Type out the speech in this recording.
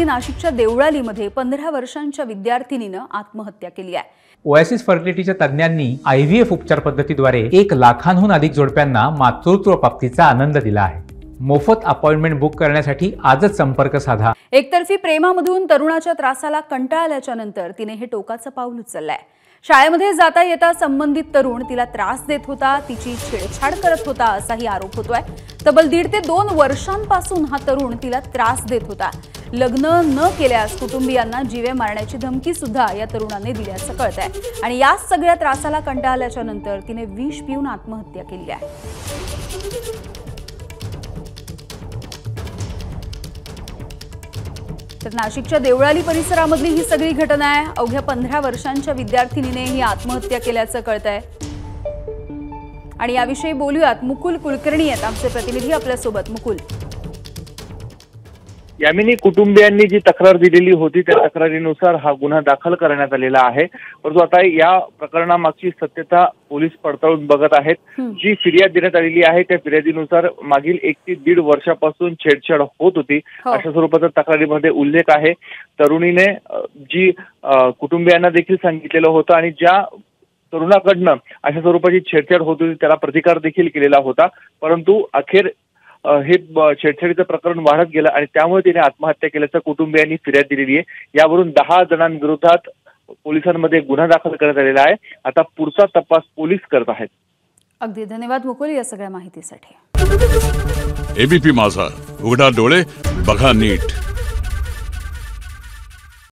सांगली नाशिकच्या देवळालीमध्ये 15 वर्षांच्या विद्यार्थिनीनं आत्महत्या केली आहे। ओएसिस फर्टिलिटीच्या तज्ञांनी IVF उपचार पद्धतीद्वारे 1 लाखांहून अधिक जोडप्यांना मातृत्व प्राप्तीचा आनंद दिला आहे। मोफत अपॉइंटमेंट बुक करण्यासाठी आजच संपर्क साधा। एकतर्फी प्रेमामधून तरुणाच्या त्रासाला कंटाळल्याच्या नंतर तिने हे टोकाचं पाऊल उचललंय। शाळेमध्ये जाता येता संबंधित तरुण तिला त्रास देत होता, तिची छेडछाड करत होता असाही आरोप होतोय। तब्बल 1.5 ते 2 वर्षांपासून हा तरुण तिला त्रास देत होता। लग्न न केल्यास कुटुंबियांना जीवे मारण्याची धमकी सुद्धा या तरुणाने दिल्याचं कळतंय आणि या सगळ्या त्रासाला कंटाळल्याच्या नंतर तिने विष पिऊन आत्महत्या केली आहे। तर नाशिकच्या देवळाली परिसरामधली ही सगळी घटना आहे। अवघ्या 15 वर्षांच्या विद्यार्थिनीने ही आत्महत्या केल्याचं कळतंय आणि याविषयी बोलूयात। मुकुल कुलकर्णी आहेत आमचे प्रतिनिधी आपल्यासोबत। मुकुल, यामिनी कुटुंबियांनी जी तक्रार दिलेली होती त्या तक्रारीनुसार हा गुन्हा दाखल करण्यात आलेला आहे। परंतु आता या प्रकरणामागची सत्यता पोलीस पडताळून बघत आहेत। जी फिर्याद देण्यात आलेली आहे त्या फिर्यादीनुसार मागील 1 ते 1.5 वर्षापासून छेडछाड होत होती अशा स्वरूपाचा तक्रारीमध्ये उल्लेख आहे। तरुणीने जी कुटुंबियांना देखील सांगितलेलं होतं आणि ज्या तरुणाकडनं अशा स्वरूपाची छेडछाड होत होती त्याला प्रतिकार देखील केलेला होता, परंतु अखेर हे छेडछाडीचं प्रकरण वाढत गेलं आणि त्यामुळे तिने आत्महत्या केल्याचं कुटुंबियांनी फिर्याद दिलेली आहे। यावरून 10 जणांविरोधात पोलिसांमध्ये गुन्हा दाखल करण्यात आलेला आहे। आता पुढचा तपास पोलीस करत आहेत। अगदी धन्यवाद मुकुल या सगळ्या माहितीसाठी। एबीपी माझा, उघडा डोळे बघा नीट।